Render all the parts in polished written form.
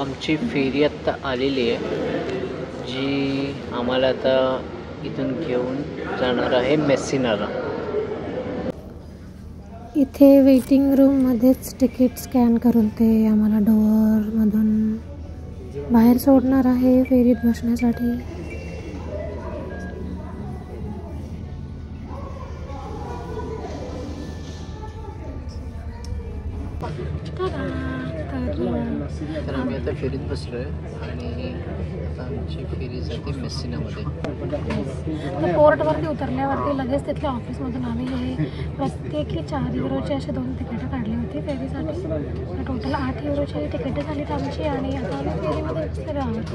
आमची फेरी आत्ता आलेली आहे, जी आम्हाला आता इथून घेऊन जाणार आहे मेसिनाला. इथे वेटिंग रूममध्येच तिकीट स्कॅन करून ते आम्हाला डोअरमधून बाहेर सोडणार आहे फेरीत बसण्यासाठी. तर आम्ही आता फेरीत बसलो आहे आणि आता आमची फेरी जाते मेसिनामध्ये. पोर्टवरती उतरल्यावरती लगेच तिथल्या ऑफिसमधून आम्ही हे प्रत्येकी 4 युरोची अशी 2 तिकीटं काढली होती फेरीसाठी. टोटल 8 युरोची तिकीटं झालीत आमची आणि आता आम्ही फेरीमध्ये बसलेलो आहोत.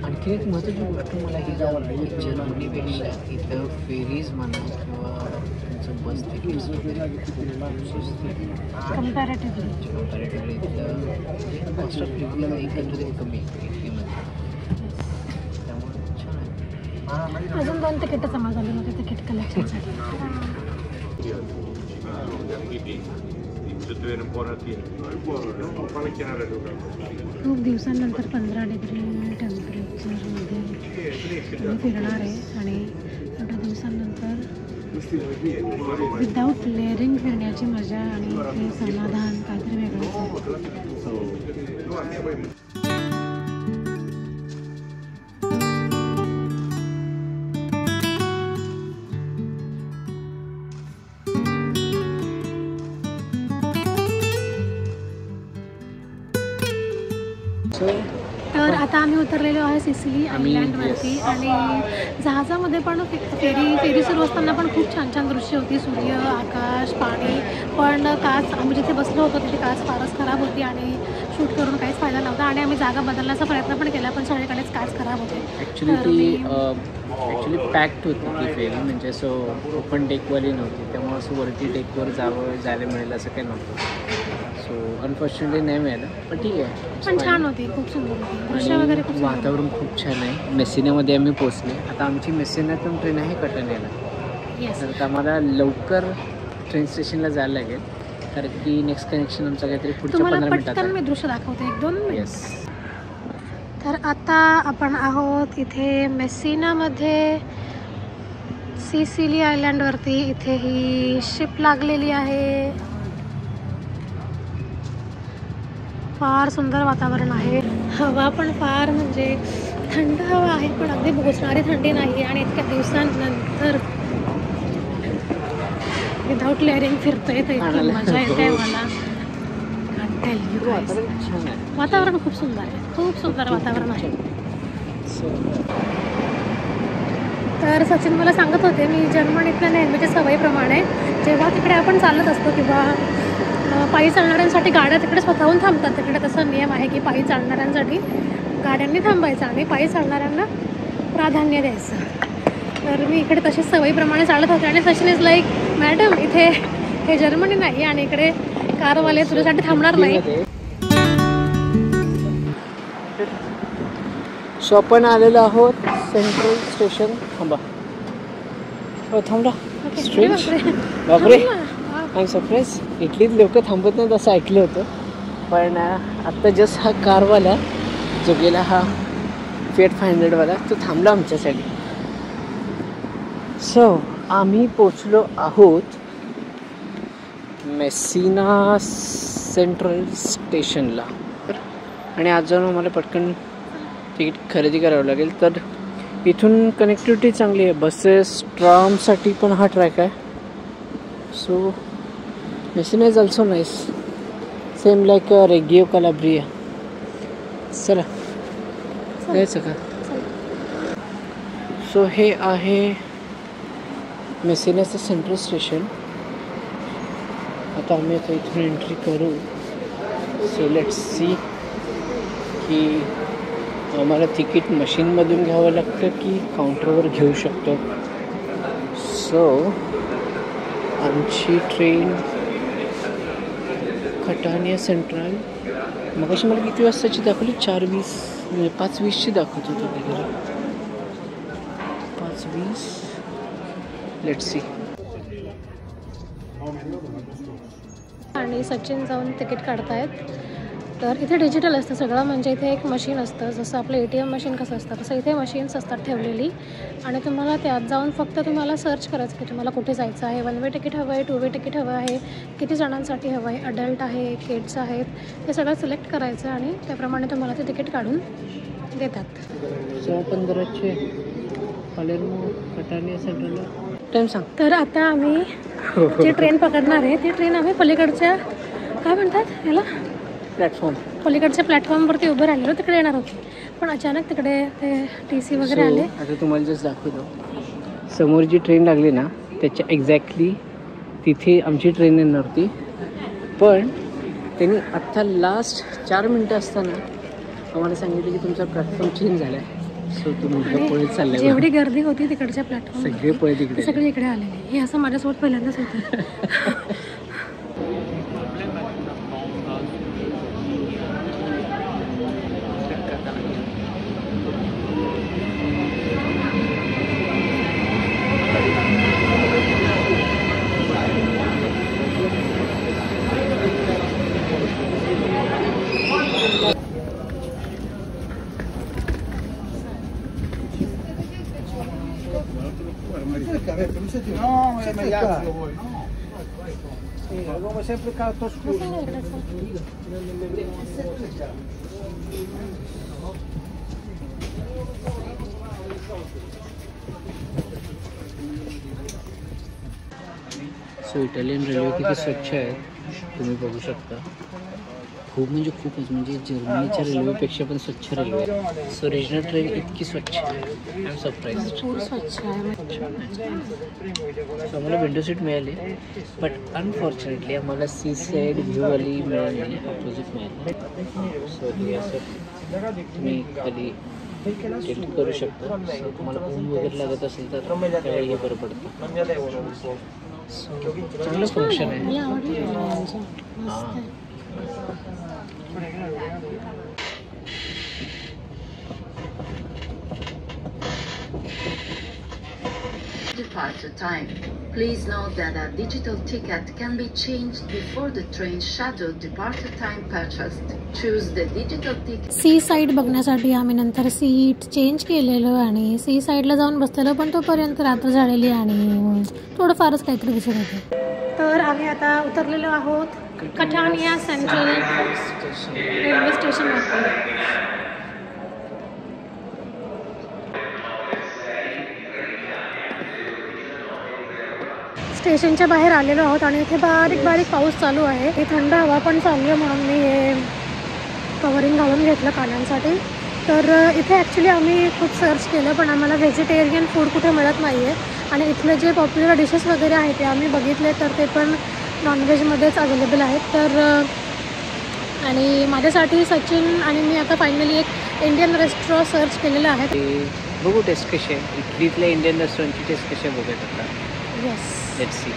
आणखी एक महत्त्वाची गोष्ट मला ही जाणवली की जर्मनीपेक्षा इथं फेरीज म्हणा किंवा त्यांचं बस तिकीट्स कंपॅरेटिव्हली इथलं कॉस्ट ऑफ लिव्हिंग एकंदरीत कमी इटलीमध्ये, त्यामुळे छान आहे. अजून 2 तिकीटं जमा झाली होती तिकीट कलेक्शनसाठी. खूप दिवसांनंतर 15 डिग्री टेम्परेचरमध्ये फिरणार आहे आणि एवढ्या दिवसांनंतर विदाऊट लेअरिंग फिरण्याची मजा आणि ते समाधान काहीतरी वेगळंच आहे. तर आता आम्ही उतरलेलो आहे सिसिली आयलँडवरती आणि जहाजामध्ये पण फेरी सुरू असताना पण खूप छान छान दृश्य होती. सूर्य, आकाश, पाणी. पण काच आम्ही जिथे बसलो होतो तिथे काच फारच खराब होती आणि शूट करून काहीच फायदा नव्हता आणि आम्ही जागा बदलण्याचा प्रयत्न पण केला पण सगळीकडेच काच खराब होते. ॲक्च्युली पॅक्ड होती ती फेरी, म्हणजे असं ओपन डेकवाली नव्हती, त्यामुळे असं वरती डेकवर जायला मिळेल असं काही नव्हतं. सो अनफॉर्च्युनेटली नाही मिळालं, पण ठीक आहे. पण छान होती, खूप सुंदर होती, दृश्य वगैरे खूप वातावरण खूप छान आहे. मेसिनामध्ये आम्ही पोचले. आता आमची मेसिनातून ट्रेन आहे कटनेला. तर आम्हाला लवकर ट्रेन स्टेशनला जायला लागेल कारण की नेक्स्ट कनेक्शन आमचं काहीतरी पुढच्या 15 मिनिटात. मी दृश्य दाखवते 1-2 मिनिट. तर आता आपण आहोत इथे मेसिनामध्ये सिसिली आयलँडवरती. इथे ही शिप लागलेली आहे. फार सुंदर वातावरण आहे. हवा पण फार म्हणजे थंड हवा आहे पण अगदी बोचणारी थंडी नाही आणि इतक्या दिवसांनंतर विदाऊट लेअरिंग फिरतोय तर इतकी मजा येते मला. वातावरण खूप सुंदर आहे, खूप सुंदर वातावरण आहे. तर सचिन मला सांगत होते मी जर्मनीतल्या नेहमीच्या सवयीप्रमाणे जेव्हा तिकडे आपण चालत असतो किंवा पायी चालणाऱ्यांसाठी गाड्या तिकडे स्वतःहून थांबतात. तिकडे तसा नियम आहे की पायी चालणाऱ्यांसाठी गाड्यांनी थांबायचं आणि पायी चालणाऱ्यांना प्राधान्य द्यायचं. तर मी इकडे तशीच सवयीप्रमाणे चालत होते आणि सचिन इज लाईक मॅडम इथे हे जर्मनी नाही आणि इकडे कारवाले तुझ्यासाठी थांबणार नाही. सो आपण आलेलो आहोत सेंट्रल स्टेशन. थांबा, हो थांबला. बापरे, आय एम सरप्राइज. इटलीत लोक थांबत नाहीत असं ऐकलं होतं, पण आत्ता जस्ट हा कारवाला जो गेला हा फिएट 500वाला तो थांबला आमच्यासाठी. सो आम्ही पोचलो आहोत मेसिना सेंट्रल स्टेशनला आणि आज जाऊन आम्हाला पटकन तिकीट खरेदी करावं लागेल. तर इथून कनेक्टिव्हिटी चांगली आहे, बसेस ट्रामसाठी पण हा ट्रॅक आहे. So Messina is also nice, same like Reggio Calabria. चला जायचं का? सो हे आहे मेसिनाचं सेंट्रल स्टेशन. आता आम्ही आता इथून एंट्री करू. सो लेट्स सी की आम्हाला तिकीट मशीनमधून घ्यावं लागतं की काउंटरवर घेऊ शकतो. सो आमची ट्रेन कटानिया सेंट्रल मग अशी मला किती वाजताची दाखवली? 4:20 म्हणजे 5:20ची दाखवत होतं वगैरे. 5:20. Let's see. आणि सचिन जाऊन तिकीट काढतायत तर इथे डिजिटल असतं सगळं, म्हणजे इथे एक मशीन असतं, जसं आपलं ATM मशीन कसं असतं तसं इथे मशीन्स असतात ठेवलेली. आणि तुम्हाला त्यात जाऊन फक्त तुम्हाला सर्च करायचं की तुम्हाला कुठे जायचं आहे. 1 वे तिकीट हवं आहे, 2 वे तिकीट हवं आहे, किती जणांसाठी हवं आहे, अडल्ट आहे, किड्स आहेत, हे सगळं सिलेक्ट करायचं आणि त्याप्रमाणे तुम्हाला ते तिकीट काढून देतात. 15:15 पालेर्मो कटानिया सेंट्रलला टाईम सांग. तर आता आम्ही जी ट्रेन पकडणार आहे ती ट्रेन आम्ही पलीकडच्या काय म्हणतात याला प्लॅटफॉर्म पलीकडच्या प्लॅटफॉर्मवरती उभं राहिलेलो, तिकडे येणार होती. पण अचानक तिकडे ते TC वगैरे आले. आता तुम्हाला जस्ट दाखवतो. समोर जी ट्रेन लागली ना त्याच्या एक्झॅक्टली तिथे आमची ट्रेन येणार होती. पण त्यांनी आत्ता लास्ट 4 मिनटं असताना आम्हाला सांगितलं की तुमचा प्लॅटफॉर्म चेंज झाला आहे. सो तुम्ही पळत चालले. जेवढी गर्दी होती तिकडच्या प्लॅटफॉर्म सगळे पळत इकडे सगळे इकडे आलेले. हे असं माझ्यासोबत पहिल्यांदाच होतं. सो इटालियन रेल्वे किती स्वच्छ आहे तुम्ही बघू शकता. खूप म्हणजे खूपच, म्हणजे जर्मनीच्या रेल्वेपेक्षा पण स्वच्छ रेल्वे आहे. सो रिजनल ट्रेन इतकी स्वच्छ आहे. I am surprised. खूप स्वच्छ आहे. सो आम्हाला विंडो सीट मिळाली, बट अनफॉर्च्युनेटली आम्हाला सी साईड व्ह्यूवाली मिळाली, अपोजिट मिळाली. सो हे असं तुम्ही खाली टिल्ट करू शकता. सो तुम्हाला ऊन वगैरे लागत असेल तर त्यावेळी हे बरं पडतं. चांगलं फंक्शन आहे. हां. Departure time. Please note that a digital ticket can be changed before the train's scheduled departure time purchased. Choose the digital ticket. Sea side बघण्यासाठी आम्ही नंतर सीट चेंज केलेलं आणि सी साईडला जाऊन बसलेलं, पण तोपर्यंत रात्र झालेली आणि थोडं फारच काहीतरी दिसत होतं. तर आम्ही आता उतरलेलो आहोत कटानिया सेंट्रल रेल्वे स्टेशनवरती. स्टेशनच्या बाहेर आलेलो आहोत आणि इथे बारीक बारीक पाऊस चालू आहे. ही थंड हवा पण चालू आहे म्हणून मी हे कवरिंग घालून घेतलं कानांसाठी. तर इथे ॲक्च्युली आम्ही खूप सर्च केलं पण आम्हाला व्हेजिटेरियन फूड कुठे मिळत नाही आहे. आणि इथले जे पॉप्युलर डिशेस वगैरे आहेत ते आम्ही बघितले तर ते पण नॉनव्हेजमध्येच अवेलेबल आहेत. तर आणि माझ्यासाठी सचिन आणि मी आता फायनली एक इंडियन रेस्टॉरंट सर्च केलेलं आहे. बघू टेस्ट कशी आहे. इटलीतल्या इंडियन रेस्टॉरंटची टेस्ट कशी आहे बघत आता. Yes, let's see.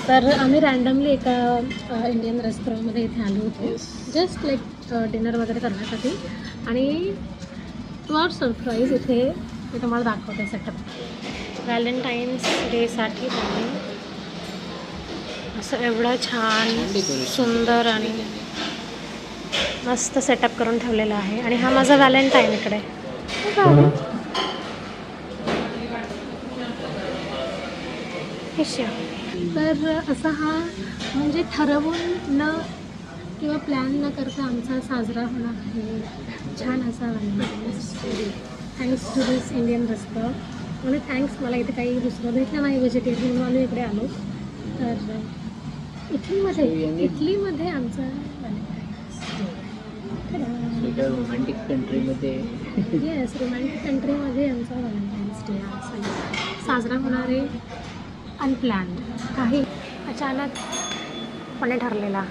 तर आम्ही रँडमली एका इंडियन रेस्टॉरंटमध्ये इथे आलो होतो जस्ट लाईक डिनर वगैरे करण्यासाठी. आणि टू आवर सरप्राईज इथे मी तुम्हाला दाखवते सेटअप. व्हॅलेंटाईन्स डेसाठी त्यांनी असं एवढं छान सुंदर आणि मस्त सेटअप करून ठेवलेलं आहे. आणि हा माझा व्हॅलेंटाईन इकडे. तर असा हा म्हणजे ठरवून न किंवा प्लॅन न करता आमचा साजरा होणार आहे छान असा valentine's day. Thanks to this Indian restaurant. आणि थँक्स, मला इथे काही दुसरं भेटलं नाही व्हेजिटेरियन म्हणून इकडे आलो. तर इटलीमध्ये आमचा व्हॅलेंटाईन्स डे. रोमॅन्टिक कंट्रीमध्ये येस, रोमॅन्टिक कंट्रीमध्ये आमचा व्हॅलेंटाईन्स डे साजरा होणार आहे. अनप्लॅन्ड, काही अचानकपणे ठरलेला.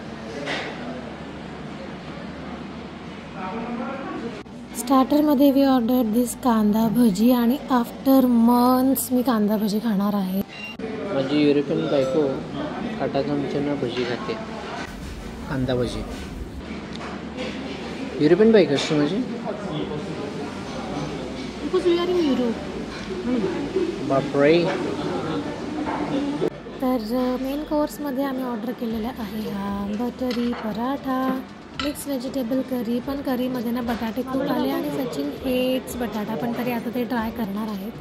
स्टार्टरमध्ये वी ऑर्डर दिस कांदा भजी आणि आफ्टर मंथ्स मी कांदा भजी खाणार आहे. माझी युरोपियन बायको काटा चमच्यानं भजी खाते, कांदा भजी. युरोपियन बाईक असतो म्हणजे because we are in Europe. बापरे. तर मेन कोर्समध्ये आम्ही ऑर्डर केलेला आहे हा buttery paratha mix vegetable curry. पण करीमध्ये ना बटाटे खूप आले आणि सचिन हेट्स बटाटा, पण तरी आता ते ट्राय करणार आहेत.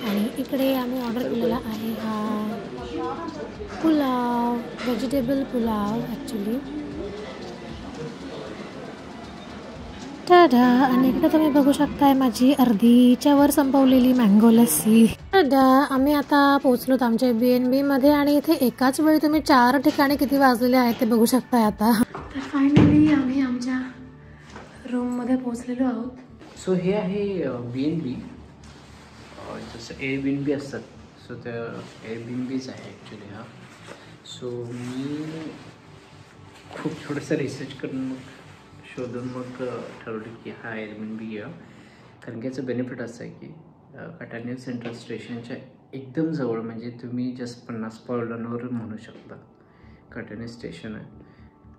आणि इकडे आम्ही ऑर्डर केलेला आहे हा पुलाव, व्हेजिटेबल पुलाव ॲक्च्युली. टाडा. आणि इकडे तुम्ही बघू शकताय माझी अर्धीच्या वर संपवलेली मँगो लस्सी. टाडा. आम्ही आता पोहोचलोत आमच्या BNB मध्ये आणि इथे एकाच वेळी तुम्ही 4 ठिकाणी किती वाजलेले आहेत ते बघू शकताय आता. तर फायनली आम्ही आमच्या रूममध्ये पोहोचलेलो आहोत. सो हे आहे BNB. जसं Airbnb असतात, सो त्या Airbnbच आहे ॲक्च्युली हा. सो मी खूप थोडंसं रिसर्च करून मग शोधून मग ठरवलं की हा Airbnb घ्या. कारण की याचं बेनिफिट असं आहे की कटाने सेंट्रल स्टेशनच्या एकदम जवळ, म्हणजे तुम्ही जस्ट 50 पावलांवर म्हणू शकता कटाने स्टेशन आहे.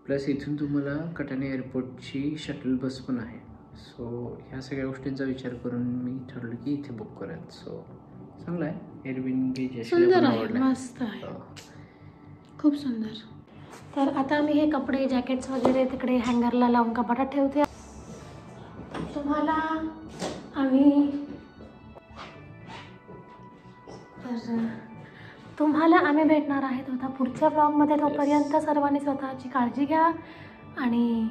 प्लस इथून तुम्हाला कटाने एअरपोर्टची शटल बस पण आहे. सो ह्या सगळ्या गोष्टींचा विचार करून मी ठरवलं की इथे बुक करेन. सो चांगलं आहे Airbnb. सुंदर आहे, मस्त आहे, खूप सुंदर. तर आता मी हे कपडे जॅकेट्स वगैरे तिकडे हँगरला लावून कपाटात ठेवते. तुम्हाला आम्ही भेटणार आहेत आता पुढच्या ब्लॉगमध्ये. तोपर्यंत सर्वांनी स्वतःची काळजी घ्या आणि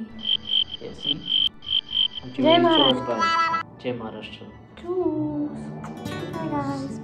जय महाराष्ट्र. जय महाराष्ट्र. Bye guys.